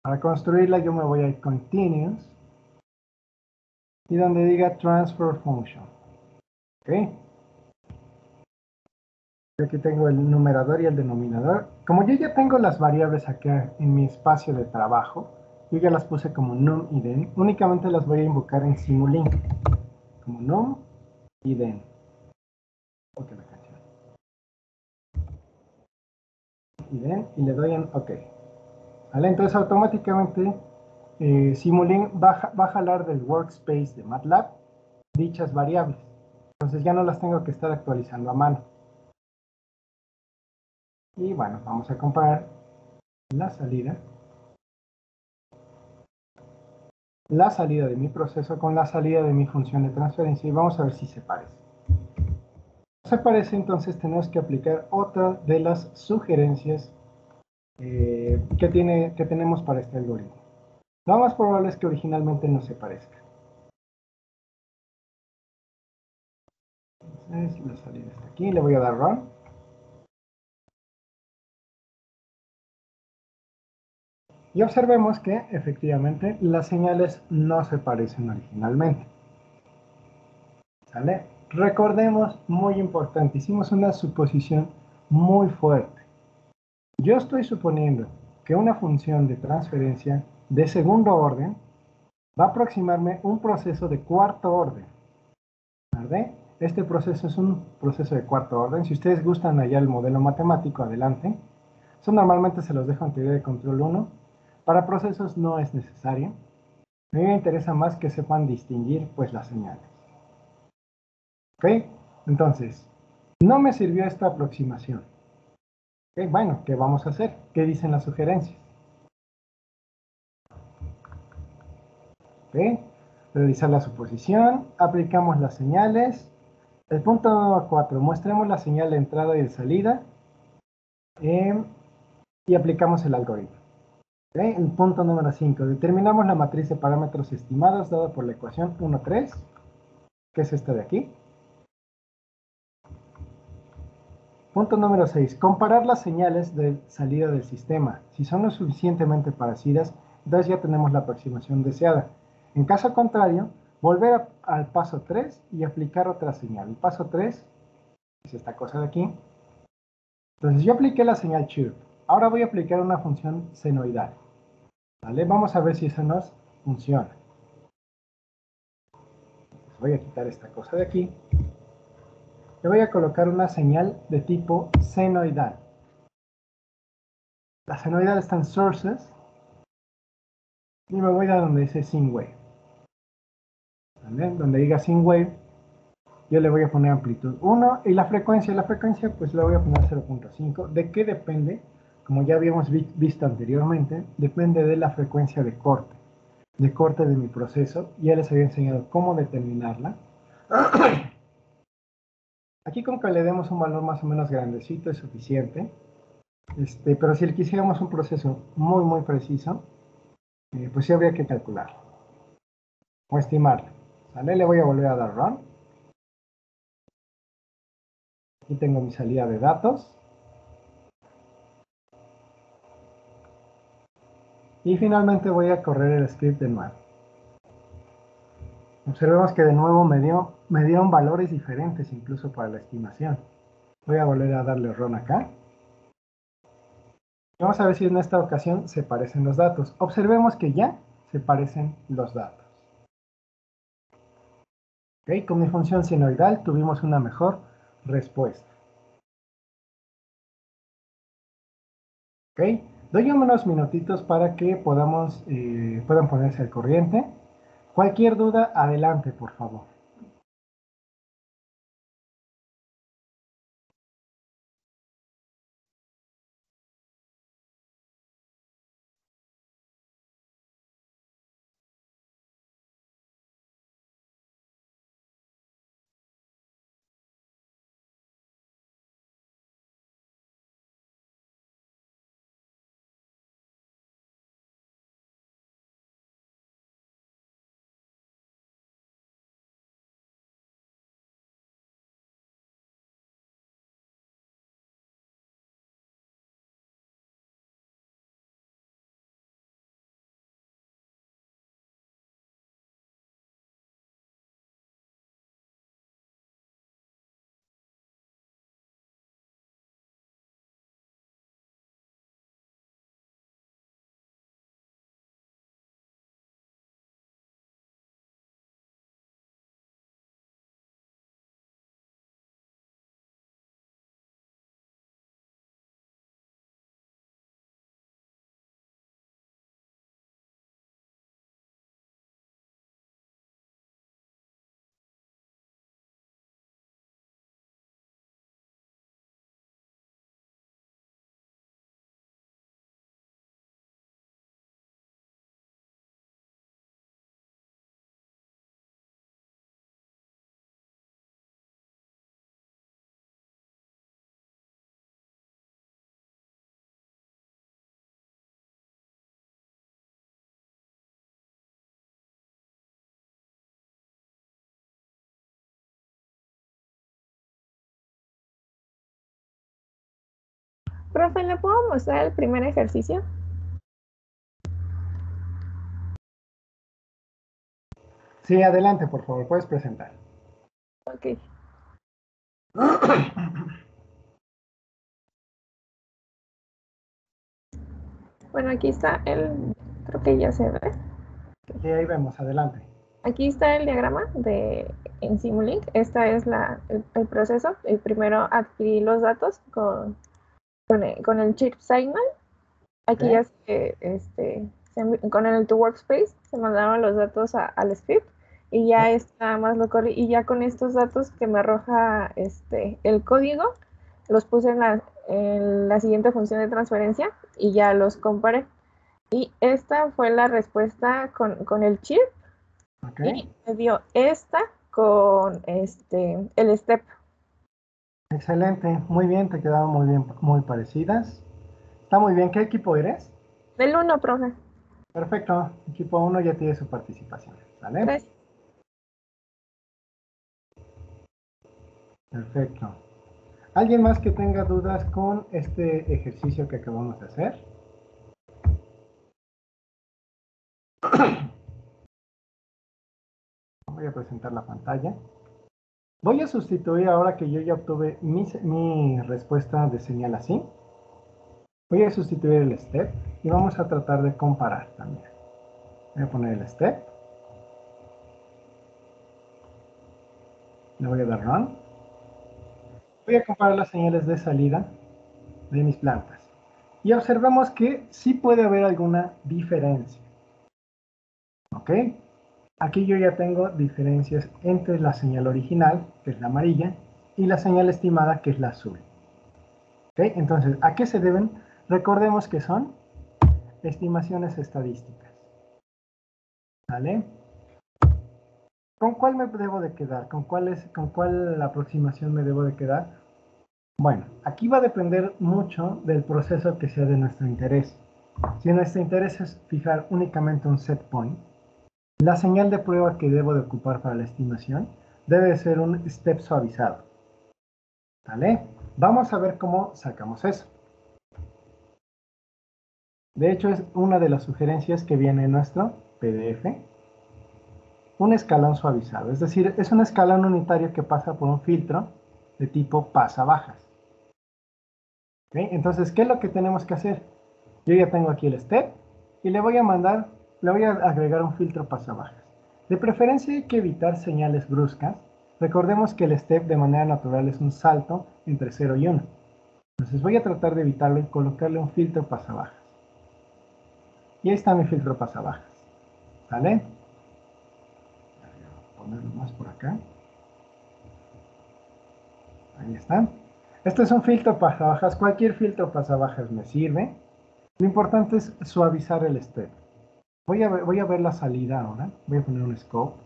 Para construirla yo me voy a Continuous y donde diga Transfer Function. ¿Ok? Aquí tengo el numerador y el denominador. Como yo ya tengo las variables acá en mi espacio de trabajo, yo ya las puse como num y den. Únicamente las voy a invocar en Simulink. Como num y den. Ok, la canción. Y den y le doy en OK. ¿Vale? Entonces automáticamente Simulink va a jalar del workspace de MATLAB dichas variables. Entonces ya no las tengo que estar actualizando a mano. Y bueno, vamos a comparar la salida de mi proceso con la salida de mi función de transferencia y vamos a ver si se parece. Si se parece, entonces tenemos que aplicar otra de las sugerencias que tenemos para este algoritmo. Lo más probable es que originalmente no se parezca. Entonces, la salida está aquí, le voy a dar Run. Y observemos que efectivamente las señales no se parecen originalmente. ¿Sale? Recordemos, muy importante, hicimos una suposición muy fuerte. Yo estoy suponiendo que una función de transferencia de segundo orden va a aproximarme un proceso de cuarto orden. ¿Vale? Este proceso es un proceso de cuarto orden. Si ustedes gustan hallar el modelo matemático, adelante. Eso normalmente se los dejo en teoría de control 1. Para procesos no es necesario. A mí me interesa más que sepan distinguir pues las señales. ¿Ok? Entonces, no me sirvió esta aproximación. ¿Ok? Bueno, ¿qué vamos a hacer? ¿Qué dicen las sugerencias? ¿Ok? Realizar la suposición, aplicamos las señales. El punto número 4, mostremos la señal de entrada y de salida y aplicamos el algoritmo. ¿Ok? El punto número 5, determinamos la matriz de parámetros estimados dada por la ecuación 1, 3. que es esta de aquí. Punto número 6. Comparar las señales de salida del sistema. Si son lo suficientemente parecidas, entonces ya tenemos la aproximación deseada. En caso contrario, volver al paso 3 y aplicar otra señal. El paso 3 es esta cosa de aquí. Entonces yo apliqué la señal chirp. Ahora voy a aplicar una función senoidal. ¿Vale? Vamos a ver si eso nos funciona. Voy a quitar esta cosa de aquí. Le voy a colocar una señal de tipo senoidal. La senoidal está en sources. Y me voy a donde dice sine wave. ¿Vale? Donde diga sine wave, yo le voy a poner amplitud 1 y la frecuencia pues le voy a poner 0.5. ¿De qué depende? Como ya habíamos visto anteriormente, depende de la frecuencia de corte de mi proceso. Ya les había enseñado cómo determinarla. Aquí con que le demos un valor más o menos grandecito es suficiente. Pero si le quisiéramos un proceso muy preciso, pues sí habría que calcularlo o estimarlo. ¿Vale? Le voy a volver a dar run. Aquí tengo mi salida de datos. Y finalmente voy a correr el script de nuevo. Observemos que de nuevo me dieron valores diferentes incluso para la estimación. Voy a volver a darle run acá. Vamos a ver si en esta ocasión se parecen los datos. Observemos que ya se parecen los datos. ¿Okay? Con mi función senoidal tuvimos una mejor respuesta. ¿Okay? Doy unos minutitos para que puedan ponerse al corriente. Cualquier duda, adelante, por favor. Profe, ¿le puedo mostrar el primer ejercicio? Sí, adelante, por favor, puedes presentar. Ok. Bueno, aquí está creo que ya se ve. Sí, ahí vemos, adelante. Aquí está el diagrama en Simulink. Esta es el proceso. Primero adquirí los datos con el chip signal. Aquí ya con el to workspace se mandaron los datos al script y ya está más lo corrí. Y ya con estos datos que me arroja el código, los puse en la siguiente función de transferencia y ya los comparé. Y esta fue la respuesta con el chip. Okay. Y me dio esta con el step. Excelente, muy bien, te quedaron muy bien, muy parecidas. Está muy bien, ¿qué equipo eres? Del 1, profe. Perfecto, equipo 1 ya tiene su participación, ¿vale? Gracias. Perfecto. ¿Alguien más que tenga dudas con este ejercicio que acabamos de hacer? Voy a presentar la pantalla. Voy a sustituir ahora que yo ya obtuve mi respuesta de señal así. Voy a sustituir el step y vamos a tratar de comparar también. Voy a poner el step. Le voy a dar run. Voy a comparar las señales de salida de mis plantas. Y observamos que sí puede haber alguna diferencia. ¿Ok? Aquí yo ya tengo diferencias entre la señal original, que es la amarilla, y la señal estimada, que es la azul. ¿Ok? Entonces, ¿a qué se deben? Recordemos que son estimaciones estadísticas. ¿Vale? ¿Con cuál me debo de quedar? ¿Con cuál aproximación me debo de quedar? Bueno, aquí va a depender mucho del proceso que sea de nuestro interés. Si nuestro interés es fijar únicamente un set point, la señal de prueba que debo de ocupar para la estimación debe ser un step suavizado. ¿Vale? Vamos a ver cómo sacamos eso. De hecho, es una de las sugerencias que viene en nuestro PDF. Un escalón suavizado, es decir, es un escalón unitario que pasa por un filtro de tipo pasabajas. ¿Okay? Entonces, ¿qué es lo que tenemos que hacer? Yo ya tengo aquí el step y le voy a agregar un filtro pasabajas. De preferencia hay que evitar señales bruscas. Recordemos que el step de manera natural es un salto entre 0 y 1. Entonces voy a tratar de evitarlo y colocarle un filtro pasabajas. Y ahí está mi filtro pasabajas. ¿Vale? Voy a ponerlo más por acá. Ahí está. Este es un filtro pasabajas. Cualquier filtro pasabajas me sirve. Lo importante es suavizar el step. Voy a ver la salida ahora. Voy a poner un scope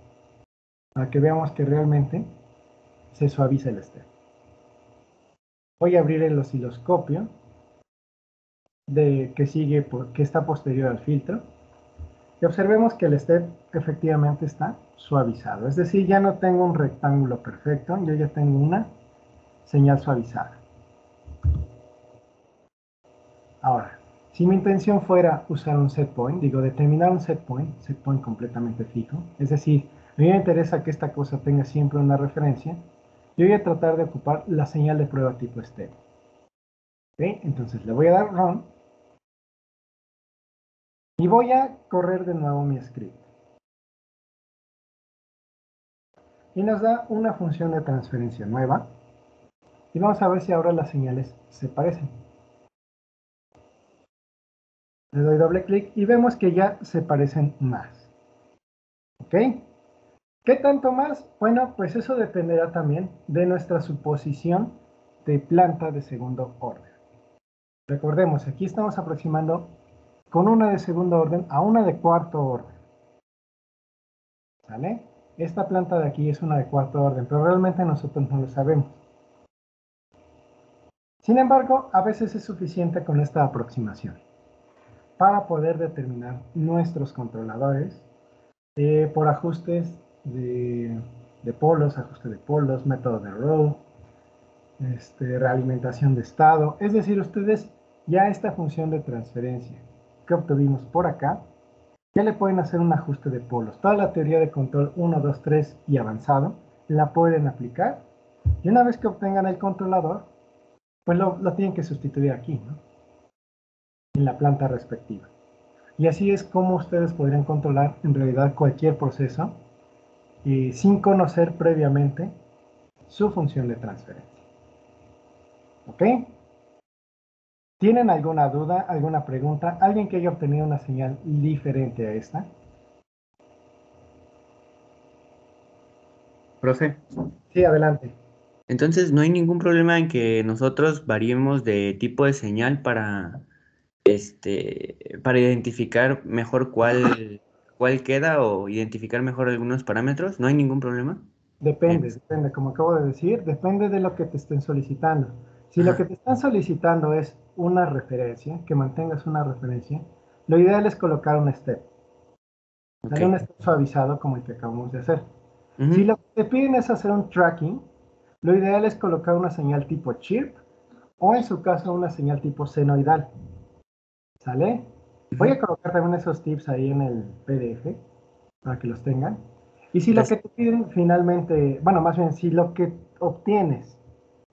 para que veamos que realmente se suaviza el step. Voy a abrir el osciloscopio que está posterior al filtro y observemos que el step efectivamente está suavizado. Es decir, ya no tengo un rectángulo perfecto, yo ya tengo una señal suavizada. Ahora, si mi intención fuera usar un set point, digo, determinar un set point completamente fijo, es decir, a mí me interesa que esta cosa tenga siempre una referencia, yo voy a tratar de ocupar la señal de prueba tipo step. ¿Okay? Entonces le voy a dar run y voy a correr de nuevo mi script. Y nos da una función de transferencia nueva. Y vamos a ver si ahora las señales se parecen. Le doy doble clic y vemos que ya se parecen más. ¿Ok? ¿Qué tanto más? Bueno, pues eso dependerá también de nuestra suposición de planta de segundo orden. Recordemos, aquí estamos aproximando con una de segundo orden a una de cuarto orden. ¿Sale? Esta planta de aquí es una de cuarto orden, pero realmente nosotros no lo sabemos. Sin embargo, a veces es suficiente con esta aproximación para poder determinar nuestros controladores por ajustes de polos, ajuste de polos, método de row, realimentación de estado. Es decir, ustedes ya esta función de transferencia que obtuvimos por acá, ya le pueden hacer un ajuste de polos. Toda la teoría de control 1, 2, 3 y avanzado la pueden aplicar. Y una vez que obtengan el controlador, pues lo tienen que sustituir aquí, ¿no? En la planta respectiva. Y así es como ustedes podrían controlar en realidad cualquier proceso sin conocer previamente su función de transferencia. ¿Ok? ¿Tienen alguna duda, alguna pregunta? ¿Alguien que haya obtenido una señal diferente a esta? Profe, Sí, adelante. entonces no hay ningún problema en que nosotros variemos de tipo de señal para identificar mejor cuál queda o identificar mejor algunos parámetros. ¿No hay ningún problema? Depende, como acabo de decir, depende de lo que te estén solicitando. Si lo Ajá, que te están solicitando es una referencia, que mantengas una referencia, lo ideal es colocar un step. ok. Dale un step suavizado como el que acabamos de hacer. Si Ujú, lo que te piden es hacer un tracking, Lo ideal es colocar una señal tipo chirp o en su caso una señal tipo senoidal. ¿Sale? Voy a colocar también esos tips ahí en el PDF para que los tengan. Y si lo que Gracias. te piden finalmente, bueno, más bien, si lo que obtienes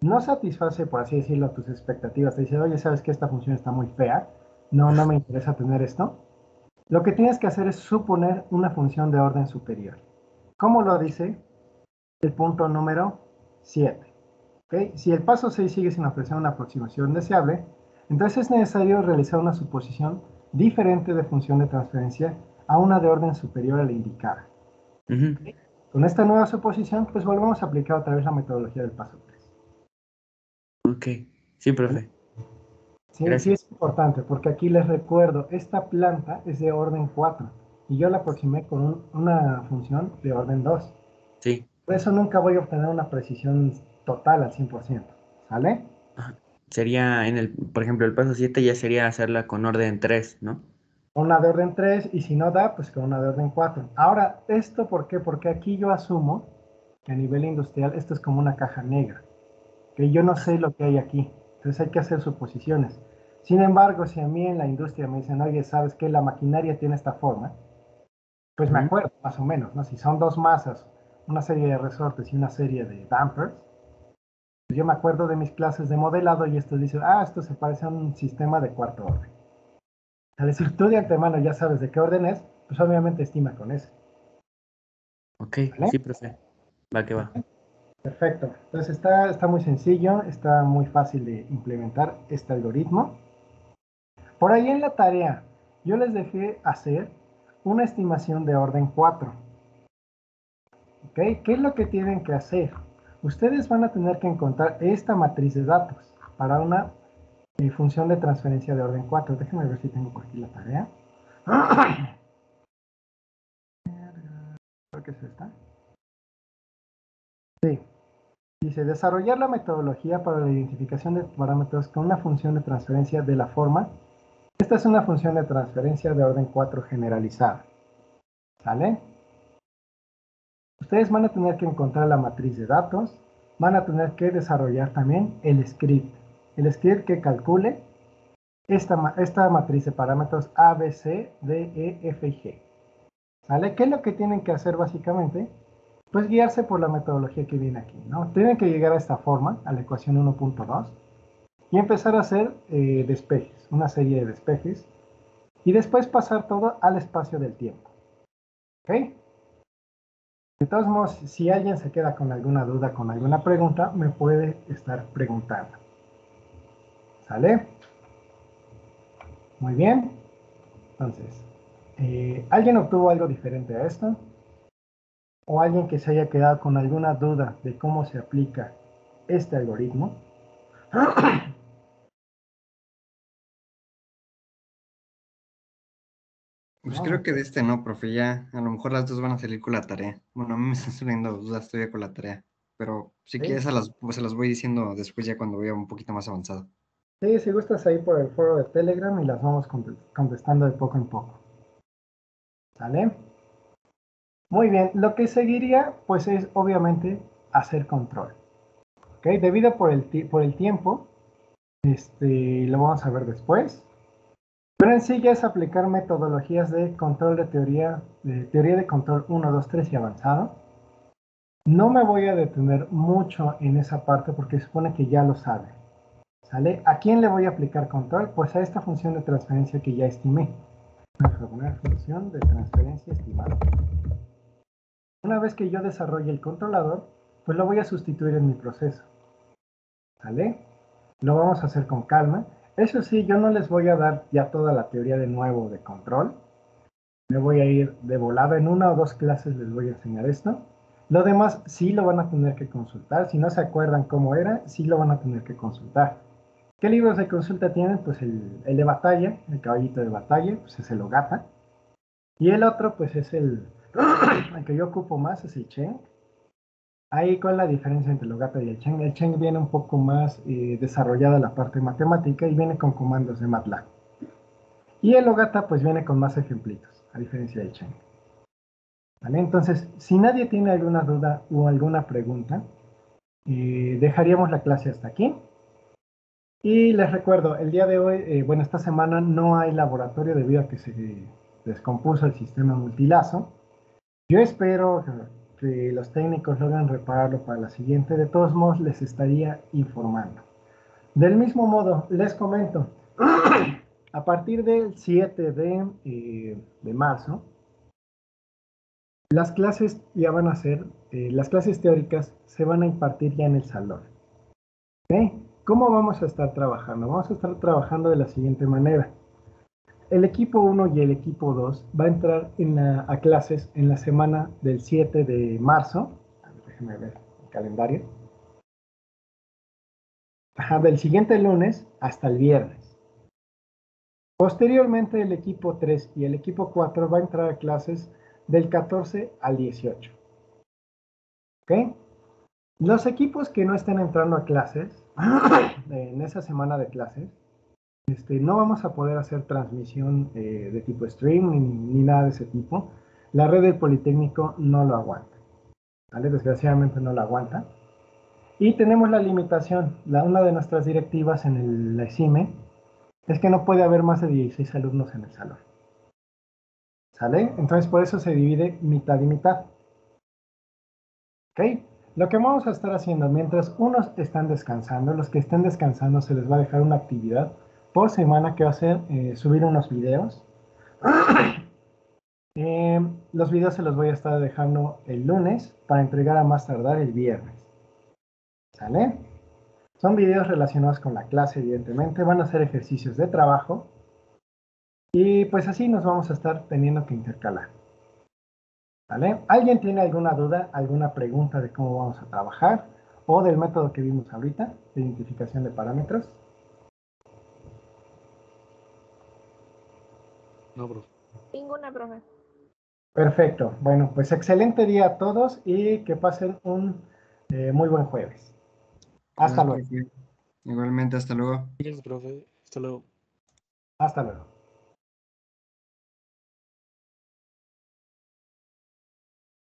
no satisface, por así decirlo, tus expectativas, te dice, oye, sabes que esta función está muy fea, no me interesa tener esto, lo que tienes que hacer es suponer una función de orden superior. ¿Cómo lo dice el punto número 7? ¿Okay? Si el paso 6 sigue sin ofrecer una aproximación deseable, entonces es necesario realizar una suposición diferente de función de transferencia a una de orden superior a la indicada. Ujú. Con esta nueva suposición, pues volvemos a aplicar otra vez la metodología del paso 3. Ok. Sí, profe. Sí, sí Gracias. es importante, porque aquí les recuerdo, esta planta es de orden 4 y yo la aproximé con una función de orden 2. Sí. Por eso nunca voy a obtener una precisión total al 100%. ¿Sale? Ajá. Sería por ejemplo, el paso 7 ya sería hacerla con orden 3, ¿no? Una de orden 3 y si no da, pues con una de orden 4. Ahora, ¿esto por qué? Porque aquí yo asumo que a nivel industrial esto es como una caja negra, que yo no sé lo que hay aquí. Entonces hay que hacer suposiciones. Sin embargo, si a mí en la industria me dicen, oye, ¿sabes qué? La maquinaria tiene esta forma, pues me Ujú. acuerdo más o menos, ¿no? Si son dos masas, una serie de resortes y una serie de dampers, pues yo me acuerdo de mis clases de modelado y esto dice, esto se parece a un sistema de cuarto orden. Es decir, tú de antemano ya sabes de qué orden es, pues obviamente estima con ese. Ok, ¿Vale? sí, profe. Va que va. Perfecto. Entonces está muy sencillo, está muy fácil de implementar este algoritmo. Por ahí en la tarea, yo les dejé hacer una estimación de orden 4. ¿Ok? ¿Qué es lo que tienen que hacer? Ustedes van a tener que encontrar esta matriz de datos para una función de transferencia de orden 4. Déjenme ver si tengo por aquí la tarea. Creo que es esta. Sí. Dice, desarrollar la metodología para la identificación de parámetros con una función de transferencia de la forma. Esta es una función de transferencia de orden 4 generalizada. ¿Sale? Ustedes van a tener que encontrar la matriz de datos, van a tener que desarrollar también el script. El script que calcule esta matriz de parámetros A, B, C, D, E, F y G. ¿Sale? ¿Qué es lo que tienen que hacer básicamente? Pues guiarse por la metodología que viene aquí, ¿no? Tienen que llegar a esta forma, a la ecuación 1.2, y empezar a hacer despejes, una serie de despejes, y después pasar todo al espacio del tiempo. ¿Ok? De todos modos, si alguien se queda con alguna duda, con alguna pregunta, me puede estar preguntando. ¿Sale? Muy bien. Entonces, ¿alguien obtuvo algo diferente a esto? ¿O alguien que se haya quedado con alguna duda de cómo se aplica este algoritmo? Pues No, creo que de este no, profe, ya a lo mejor las dos van a salir con la tarea. Bueno, a mí me están saliendo dudas todavía con la tarea, pero si ¿sí? quieres se las voy diciendo después ya cuando vaya un poquito más avanzado. Sí, si gustas ahí por el foro de Telegram y las vamos contestando de poco en poco. ¿Sale? Muy bien, lo que seguiría pues es obviamente hacer control. ¿Ok? Debido por el tiempo, lo vamos a ver después. Pero en sí ya es aplicar metodologías de control de teoría de control 1, 2, 3 y avanzado. No me voy a detener mucho en esa parte porque se supone que ya lo sabe. ¿Sale? ¿A quién le voy a aplicar control? Pues a esta función de transferencia que ya estimé. Vamos a poner función de transferencia estimada. Una vez que yo desarrolle el controlador, pues lo voy a sustituir en mi proceso. ¿Sale? Lo vamos a hacer con calma. Eso sí, yo no les voy a dar ya toda la teoría de nuevo de control. Me voy a ir de volada. En una o dos clases les voy a enseñar esto. Lo demás sí lo van a tener que consultar. Si no se acuerdan cómo era, sí lo van a tener que consultar. ¿Qué libros de consulta tienen? Pues el de batalla, el caballito de batalla, pues es el Ogata. Y el otro, pues es el que yo ocupo más, es el Cheng. Ahí, ¿cuál es la diferencia entre el Ogata y el Cheng? El Cheng viene un poco más desarrollada la parte matemática y viene con comandos de MATLAB. Y el Ogata, pues viene con más ejemplitos, a diferencia del Cheng. ¿Vale? Entonces, si nadie tiene alguna duda o alguna pregunta, dejaríamos la clase hasta aquí. Y les recuerdo, el día de hoy, bueno, esta semana no hay laboratorio debido a que se descompuso el sistema multilazo. Yo espero que los técnicos logren repararlo para la siguiente. De todos modos, les estaría informando. Del mismo modo, les comento, a partir del 7 de marzo, las clases ya van a ser, las clases teóricas se van a impartir ya en el salón. ¿Ok? ¿Cómo vamos a estar trabajando? Vamos a estar trabajando de la siguiente manera. El equipo 1 y el equipo 2 va a entrar a clases en la semana del 7 de marzo. Déjenme ver el calendario. Del siguiente lunes hasta el viernes. Posteriormente, el equipo 3 y el equipo 4 va a entrar a clases del 14 al 18. ¿Ok? Los equipos que no estén entrando a clases, en esa semana de clases, no vamos a poder hacer transmisión de tipo stream ni nada de ese tipo. La red del Politécnico no lo aguanta. ¿Vale? Desgraciadamente no lo aguanta. Y tenemos la limitación, una de nuestras directivas en la ESIME, es que no puede haber más de 16 alumnos en el salón. ¿Sale? Entonces por eso se divide mitad y mitad. ¿Ok? Lo que vamos a estar haciendo, mientras unos están descansando, los que estén descansando se les va a dejar una actividad por semana que va a ser subir unos videos. Los videos se los voy a estar dejando el lunes para entregar a más tardar el viernes. ¿Sale? Son videos relacionados con la clase, evidentemente. Van a ser ejercicios de trabajo. Y pues así nos vamos a estar teniendo que intercalar. ¿Vale? ¿Alguien tiene alguna duda, alguna pregunta de cómo vamos a trabajar? O del método que vimos ahorita, de identificación de parámetros. No, bro. Ninguna, profe. Perfecto. Bueno, pues excelente día a todos y que pasen un muy buen jueves. Hasta luego. Igualmente, hasta luego. Gracias, profe. Hasta luego. Hasta luego.